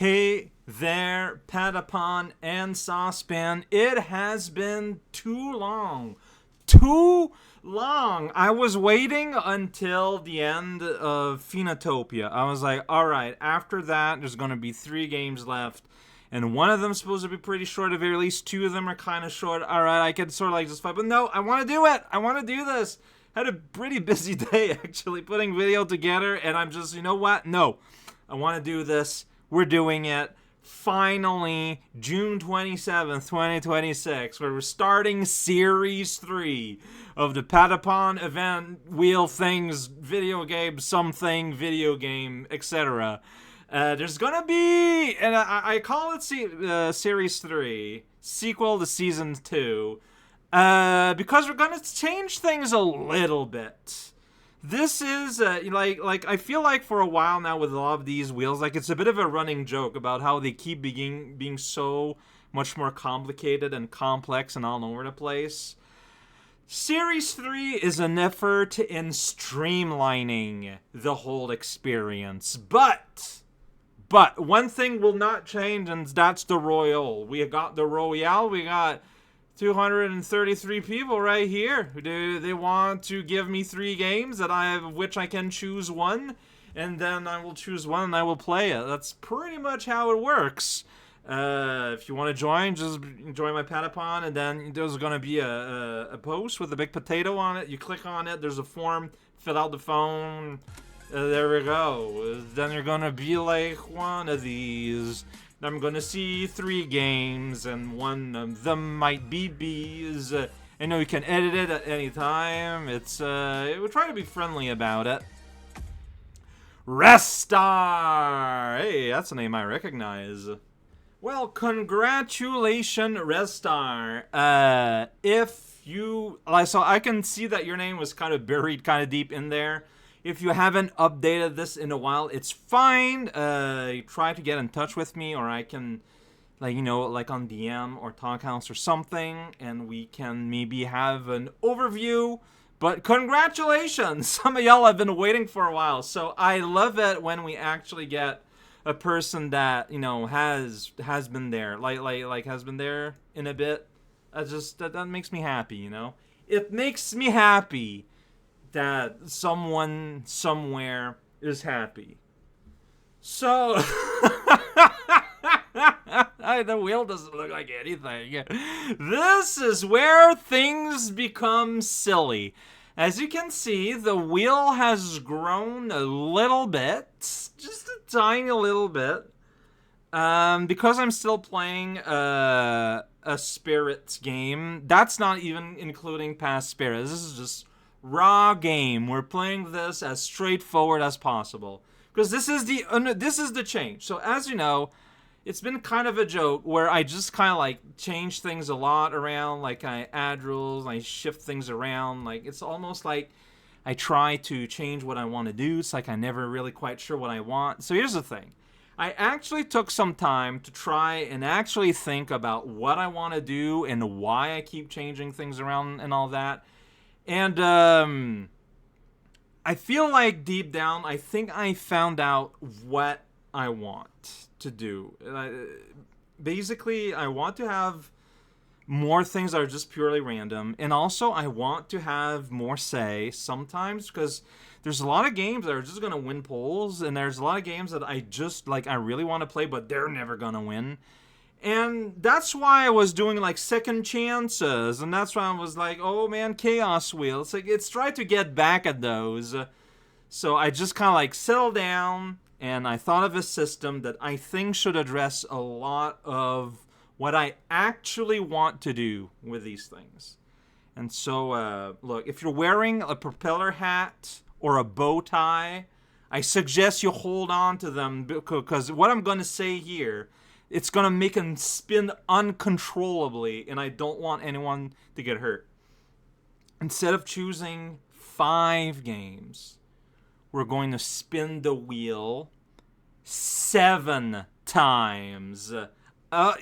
Hey there, Patapon and Saucepan. It has been too long. Too long. I was waiting until the end of Phenotopia. I was like, alright, after that, there's going to be 3 games left. And one of them's supposed to be pretty short, at very least 2 of them are kind of short. Alright, I could sort of like just fight. But no, I want to do it. I want to do this. Had a pretty busy day, actually, putting video together. And I'm just, you know what? No. I want to do this. We're doing it. Finally, June 27th, 2026, where we're starting Series 3 of the Patapon event, wheel things, video game, something, video game, etc. There's gonna be, and I call it Series 3, sequel to Season 2, because we're gonna change things a little bit. This is, like I feel like for a while now with a lot of these wheels, like, it's a bit of a running joke about how they keep being so much more complicated and complex and all over the place. Series 3 is an effort in streamlining the whole experience, but one thing will not change, and that's the Royale. We got the Royale, we got 233 people right here. They want to give me 3 games of which I can choose one, and then I will choose one and I will play it. That's pretty much how it works. If you want to join, just join my Patapon, and then there's going to be a post with a big potato on it. You click on it, there's a form, fill out the phone, there we go. Then you're going to be like one of these. I'm gonna see 3 games, and one of them might be B's. I know you can edit it at any time. We'll try to be friendly about it. Restar! Hey, that's a name I recognize. Well, congratulations, Restar. If you, so I can see that your name was kind of buried kind of deep in there. If you haven't updated this in a while, it's fine. Try to get in touch with me, or I can, like on DM or Talkhouse or something, and we can maybe have an overview. But congratulations! Some of y'all have been waiting for a while, so I love it when we actually get a person that, has been there, like has been there in a bit. That makes me happy, It makes me happy that someone somewhere is happy. So the wheel doesn't look like anything. This is where things become silly. As you can see, the wheel has grown a little bit, just a tiny little bit. Because I'm still playing a Spirits game. That's not even including past Spirits. This is just raw game. We're playing this as straightforward as possible, because this is the change. So as you know, it's been kind of a joke where I just kind of like change things a lot around. Like, I add rules, I shift things around. Like, it's almost like I try to change what I want to do. It's like I'm never really quite sure what I want. So here's the thing. I actually took some time to try and actually think about what I want to do and why I keep changing things around and all that. And I feel like deep down, I think I found out what I want to do. Basically, I want to have more things that are just purely random. And also, I want to have more say sometimes, because there's a lot of games that are just going to win polls. And there's a lot of games that I really want to play, but they're never going to win. And that's why I was doing, like, second chances. And that's why I was like, oh, man, Chaos Wheel. It's try to get back at those. So I just kind of, like, settled down. And I thought of a system that I think should address a lot of what I actually want to do with these things. And so, look, if you're wearing a propeller hat or a bow tie, I suggest you hold on to them. Because what I'm going to say here, it's going to make them spin uncontrollably, and I don't want anyone to get hurt. Instead of choosing 5 games, we're going to spin the wheel 7 times. I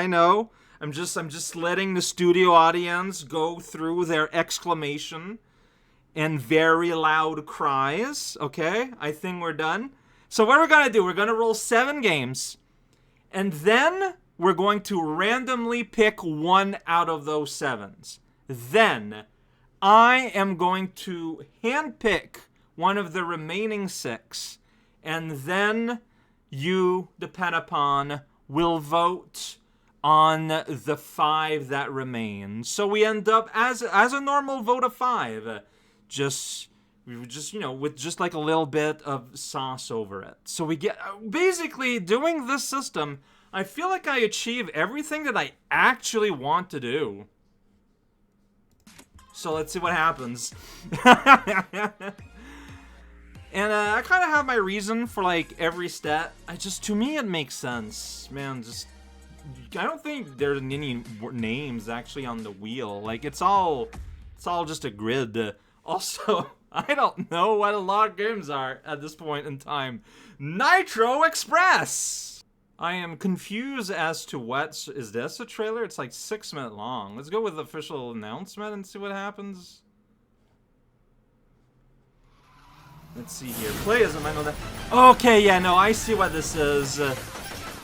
know. I'm just letting the studio audience go through their exclamation and very loud cries, okay? I think we're done. So what we're gonna do, we're gonna roll 7 games, and then we're going to randomly pick one out of those 7s. Then I am going to handpick one of the remaining 6, and then you, the Patapon, will vote on the 5 that remain. So we end up as a normal vote of 5, just you know, with just like a little bit of sauce over it. So we get basically doing this system. I feel like I achieve everything that I actually want to do. So let's see what happens. And I kind of have my reason for like every stat. To me it makes sense, man. I don't think there's any names actually on the wheel. Like it's all just a grid. Also, I don't know what a lot of games are at this point in time. Nitro Express. I am confused as to what is this a trailer? It's like 6 minutes long. Let's go with the official announcement and see what happens. Let's see here. Playism, I know that. Okay, yeah, no, I see what this is.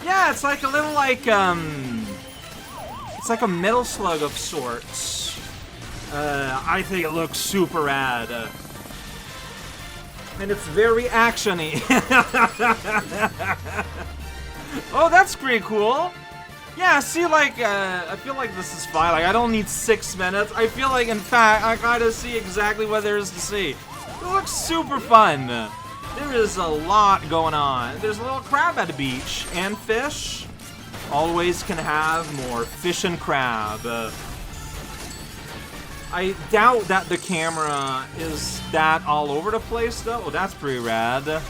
Yeah, it's like a little like, it's like a Metal Slug of sorts. I think it looks super rad. And it's very action-y. Oh, that's pretty cool. Yeah, see, like, I feel like this is fine. Like, I don't need 6 minutes. I feel like, in fact, I gotta see exactly what there is to see. It looks super fun. There is a lot going on. There's a little crab at the beach. And fish. Always can have more fish and crab. I doubt that the camera is that all over the place, though. Oh, that's pretty rad.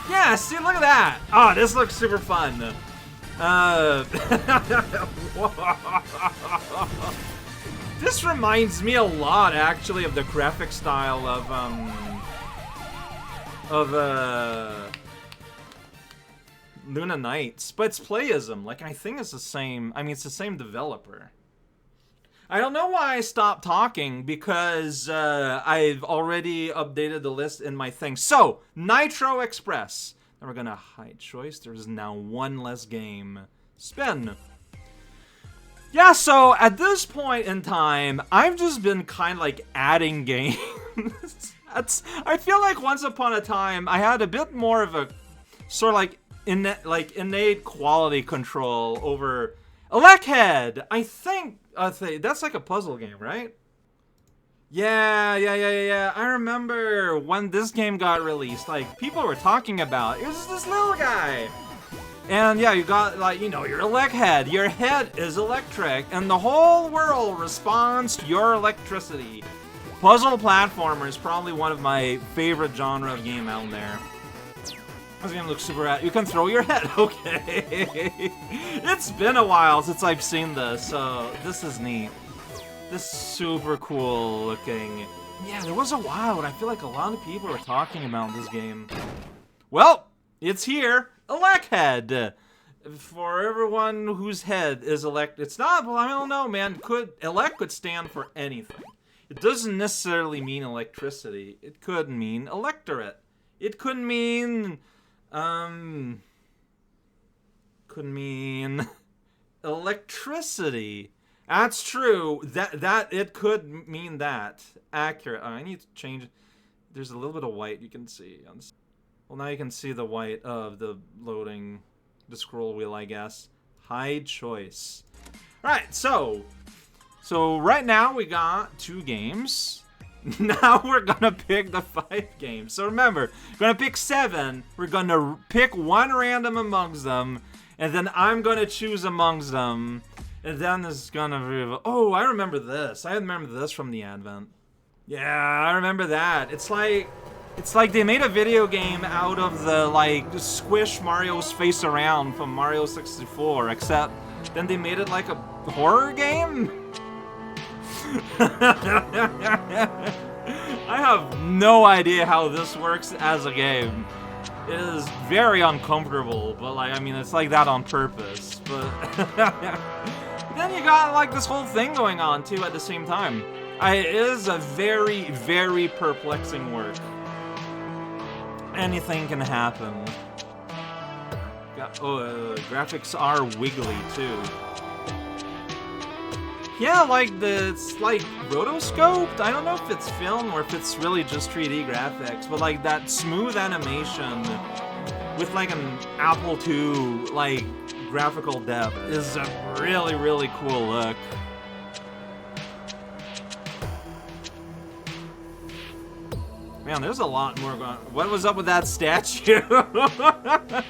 Yeah, see, look at that. Oh, this looks super fun. This reminds me a lot, actually, of the graphic style of Luna Nights, but it's Playism. Like, I think it's the same. I mean, it's the same developer. I don't know why I stopped talking, because I've already updated the list in my thing. So, Nitro Express. Then we're gonna hide choice. There's now 1 less game. Spin. Yeah, so at this point in time, I've just been kind of like adding games. I feel like once upon a time, I had a bit more of a sort of like innate quality control over Electhead. I think that's like a puzzle game, right? Yeah. I remember when this game got released, like, people were talking about it. It was this little guy. And yeah, you got, like, you know, your Electhead. Your head is electric, and the whole world responds to your electricity. Puzzle platformer is probably one of my favorite genre of game out there. This game looks super rad. You can throw your head. Okay. It's been a while since I've seen this, so this is neat. This is super cool looking. Yeah, there was a while when I feel like a lot of people were talking about this game. Well, it's here. Electhead. For everyone whose head is it's not, well, I don't know, man. Elect could stand for anything. It doesn't necessarily mean electricity. It could mean electorate. It could mean, electricity. That's true. That it could mean that. Accurate. I need to change. There's a little bit of white you can see. Well, now you can see the white of the loading, the scroll wheel, I guess. Hide choice. All right, so right now we got 2 games. Now we're gonna pick the 5 games. So remember, we're gonna pick 7. We're gonna pick 1 random amongst them, and then I'm gonna choose amongst them. And then there's gonna be, oh, I remember this. I remember this from the Advent. Yeah, I remember that. It's like they made a video game out of the, like, squish Mario's face around from Mario 64, except then they made it like a horror game? I have no idea how this works as a game. It is very uncomfortable, but, like, I mean, it's like that on purpose, but... Then you got, like, this whole thing going on, too, at the same time. It is a very, very perplexing work. anything can happen. Graphics are wiggly too. Yeah, like it's like rotoscoped. I don't know if it's film or if it's really just 3D graphics, but like that smooth animation with like an Apple II like graphical depth is a really, really cool look. Man, there's a lot more going on. What was up with that statue?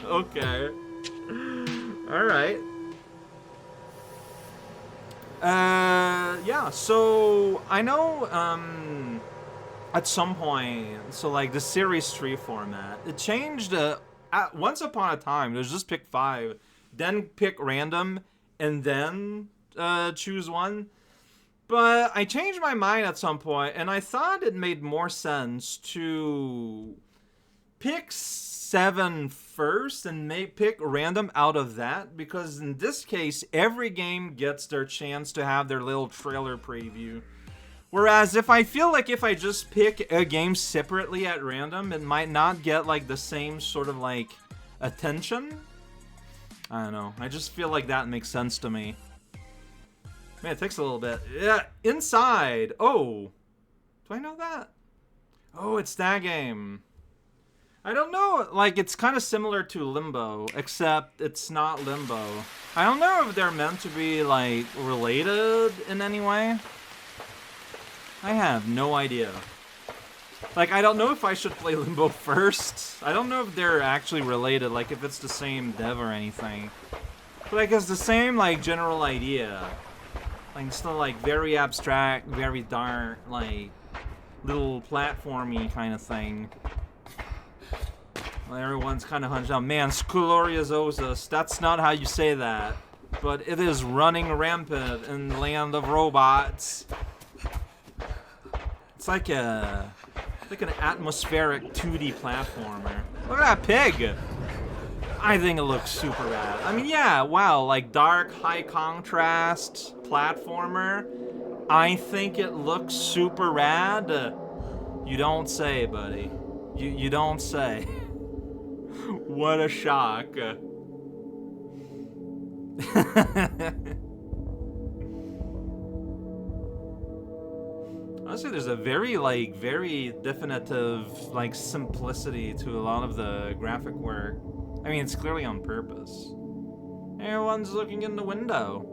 Okay. Alright. Yeah, so I know, at some point, so like the Series 3 format, it changed, once upon a time, it was just pick 5, then pick random, and then, choose one. But I changed my mind at some point, and I thought it made more sense to pick 7 first and pick random out of that, because in this case, every game gets their chance to have their little trailer preview. Whereas if I feel like if I just pick a game separately at random, it might not get like the same sort of like attention. I don't know. I just feel like that makes sense to me. Man, it takes a little bit. Yeah, Inside. Oh. Do I know that? Oh, it's that game. I don't know. Like, it's kind of similar to Limbo, except it's not Limbo. I don't know if they're meant to be, like, related in any way. I have no idea. Like, I don't know if I should play Limbo first. I don't know if they're actually related, like, if it's the same dev or anything. But, like, it's the same, like, general idea. Like, it's still, like, very abstract, very dark, like, little platformy kind of thing. Well, everyone's kind of hunched down. Man, Scloriosus, that's not how you say that. But it is running rampant in the land of robots. It's like an atmospheric 2D platformer. Look at that pig! I think it looks super rad. I mean, yeah, wow, like dark, high contrast platformer. I think it looks super rad. You don't say, buddy. You don't say. What a shock. Honestly, there's a very definitive, like, simplicity to a lot of the graphic work. I mean, it's clearly on purpose. Everyone's looking in the window.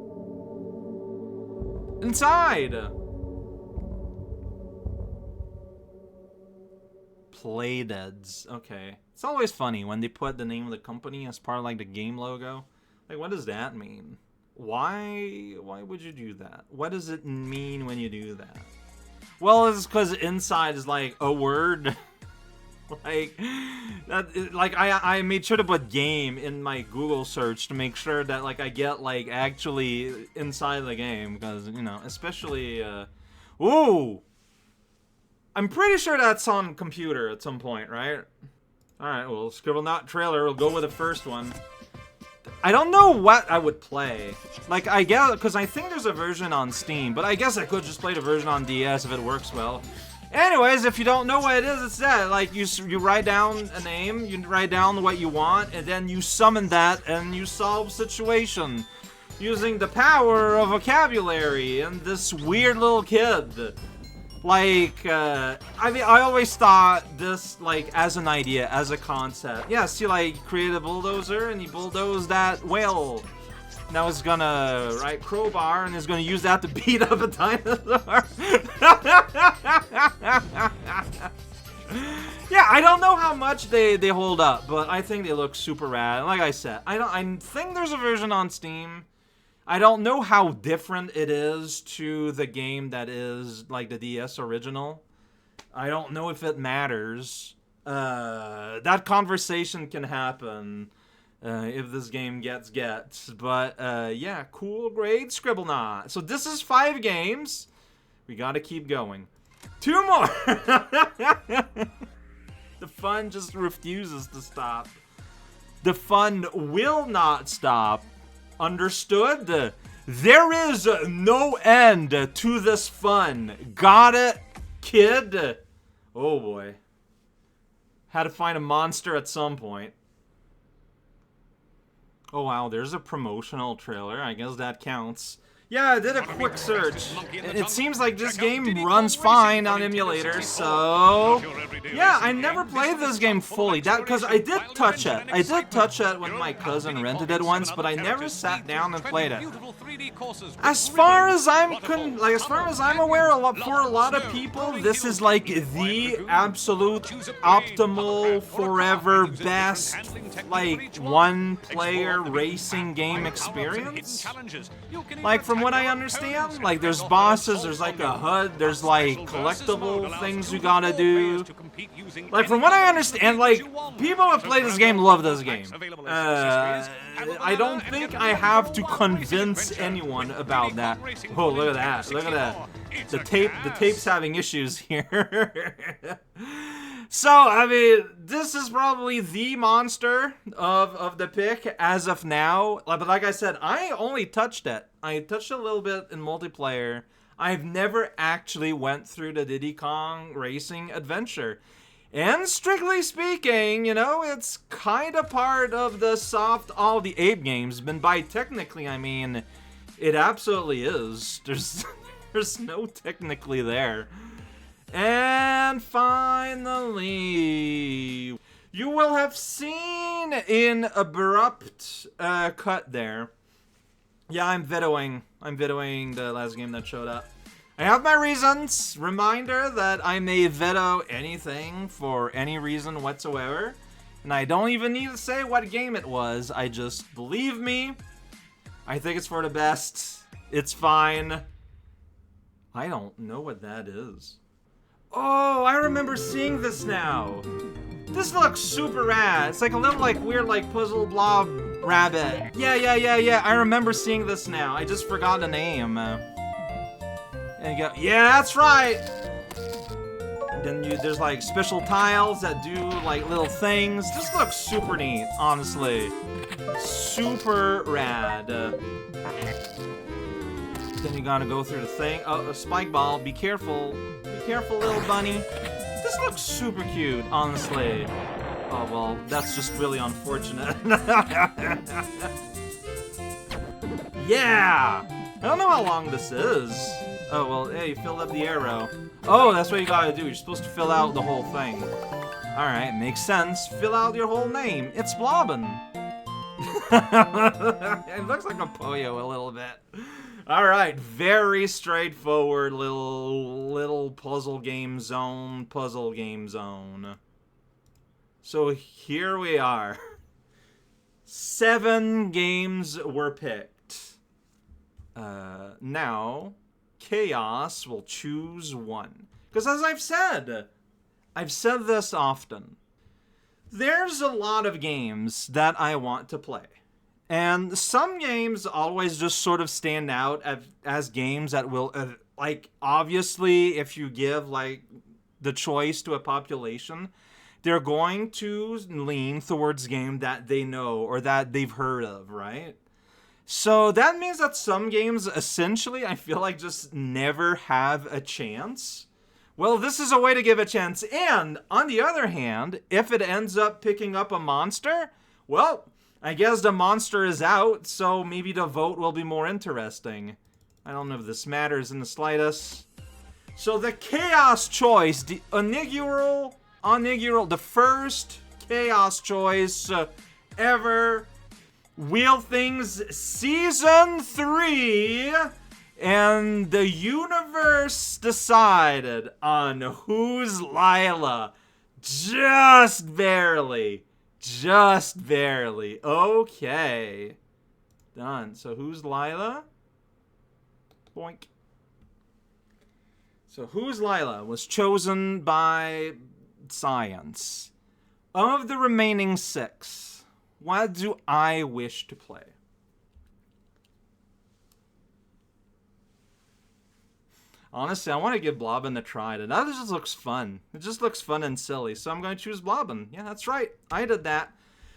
Inside! Playdeads. Okay. It's always funny when they put the name of the company as part of, like, the game logo. Like, what does that mean? Why would you do that? What does it mean when you do that? Well, it's because inside is, like, a word. Like, that, like, I made sure to put game in my Google search to make sure that, like, I get, like, actually inside the game, because, you know, especially, ooh! I'm pretty sure that's on computer at some point, right? Alright, well, Scribble Knot trailer, we'll go with the first one. I don't know what I would play. Like, I guess, because I think there's a version on Steam, but I guess I could just play the version on DS if it works well. Anyways, if you don't know what it is, it's that. Like, you write down a name, you write down what you want, and then you summon that, and you solve situation. Using the power of vocabulary and this weird little kid. Like, I mean, I always thought this, like, as an idea, as a concept. Yeah, see, like, you create a bulldozer, and you bulldoze that whale. Now it's gonna, right, crowbar, and it's gonna use that to beat up a dinosaur. Yeah, I don't know how much they hold up, but I think they look super rad. Like I said, I think there's a version on Steam. I don't know how different it is to the game that is, like, the DS original. I don't know if it matters. That conversation can happen. If this game gets. But, yeah, cool, great, Scribble Knot. So this is 5 games. We gotta keep going. 2 more! The fun just refuses to stop. The fun will not stop. Understood? There is no end to this fun. Got it, kid? Oh, boy. Had to find a monster at some point. Oh wow, there's a promotional trailer. I guess that counts. Yeah, I did a quick search. It seems like this game runs fine on emulator, so... Yeah, I never played this game fully, because I did touch it. I did touch it when my cousin rented it once, but I never sat down and played it. As far as I'm aware, for a lot of people, this is like the absolute optimal, forever best, like, one-player racing game experience. Like, from what I understand, like, there's bosses, there's like a HUD, there's like collectible things you gotta do. Like, from what I understand, like, people who play this game love this game. I don't think I have to convince anyone about that. Oh, look at that, look at that. The tape's having issues here. So, I mean, this is probably the monster of the pick as of now. But like I said, I only touched it. I touched it a little bit in multiplayer. I've never actually went through the Diddy Kong Racing adventure. And strictly speaking, you know, it's kind of part of the soft All the Ape games. But by technically, I mean, it absolutely is. There's no technically there. And finally, you will have seen in abrupt cut there. Yeah, I'm videoing the last game that showed up. I have my reasons. Reminder that I may veto anything for any reason whatsoever. And I don't even need to say what game it was. I just, believe me, I think it's for the best. It's fine. I don't know what that is. Oh, I remember seeing this now. This looks super rad. It's like a little like weird like puzzle blob rabbit. Yeah. I remember seeing this now. I just forgot the name. And you go, yeah, that's right. And then there's like special tiles that do like little things. This looks super neat, honestly. Super rad. Then you gotta go through the thing. Oh, a spike ball. Be careful. Be careful, little bunny. This looks super cute, honestly. Oh, well, that's just really unfortunate. Yeah! I don't know how long this is. Oh, well, hey, you filled up the arrow. Oh, that's what you gotta do. You're supposed to fill out the whole thing. Alright, makes sense. Fill out your whole name. It's Blobbin. It looks like a Poyo a little bit. Alright, very straightforward little puzzle game zone. So here we are. 7 games were picked. Now, Chaos will choose one. Because as I've said this often, there's a lot of games that I want to play. And some games always just sort of stand out as games that will, like, obviously, if you give, like, the choice to a population, they're going to lean towards game that they know or that they've heard of, right? So that means that some games, essentially, I feel like just never have a chance. Well, this is a way to give a chance. And, on the other hand, if it ends up picking up a monster, well, I guess the monster is out, so maybe the vote will be more interesting. I don't know if this matters in the slightest. So the Chaos choice, the inaugural, the first Chaos choice ever, Wheel Things Season 3, and the universe decided on who's Lila. Just barely. Just barely. Okay. Done. So who's Lila? Boink. So who's Lila was chosen by science. Of the remaining 6, what do I wish to play? Honestly, I want to give Blobbin a try. That just looks fun. It just looks fun and silly. So I'm going to choose Blobbin. Yeah, that's right. I did that.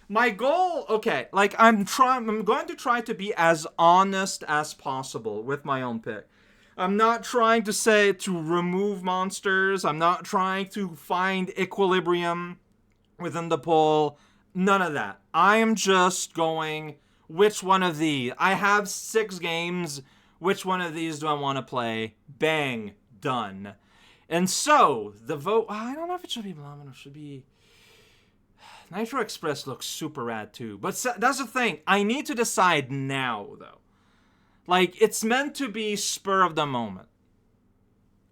My goal, okay, like I'm going to try to be as honest as possible with my own pick. I'm not trying to say to remove monsters. I'm not trying to find equilibrium. within the poll. None of that. I am just going, which one of these? I have 6 games. Which one of these do I want to play? Bang. Done. And so, the vote, I don't know if it should be Blum or it should be... Nitro Express looks super rad too. But that's the thing. I need to decide now, though. Like, it's meant to be spur of the moment.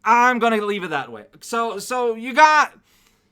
I'm going to leave it that way. So you got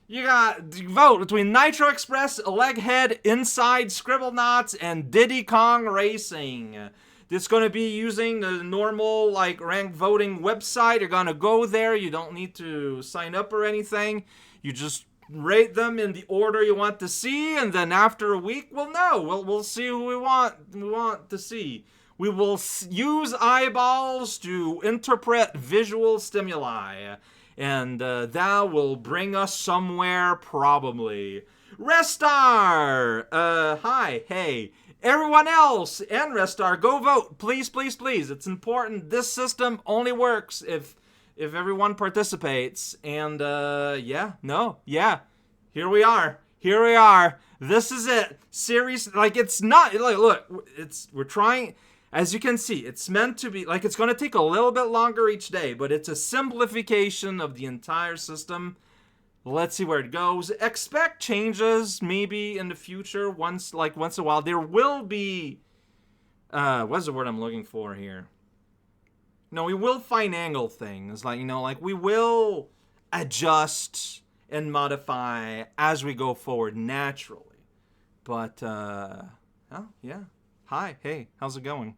vote between Nitro Express, Leghead, Inside, Scribblenauts, and Diddy Kong Racing. It's going to be using the normal, like, ranked voting website. You're going to go there. You don't need to sign up or anything. You just rate them in the order you want to see, and then after a week, we'll know. We'll see who we want to see. We will use eyeballs to interpret visual stimuli, and that will bring us somewhere, probably. Restar! Hi, hey. Everyone else and Restar, go vote. Please, please, please. It's important. This system only works if everyone participates. And, here we are. This is it. Series, like, it's not, like, look, we're trying, as you can see, it's meant to be, like, it's going to take a little bit longer each day, but it's a simplification of the entire system. Let's see where it goes. Expect changes, maybe, in the future, once in a while. There will be, what's the word I'm looking for here? No, we will finagle things, like, we will adjust and modify as we go forward naturally. But, oh, yeah. Hi, hey, how's it going?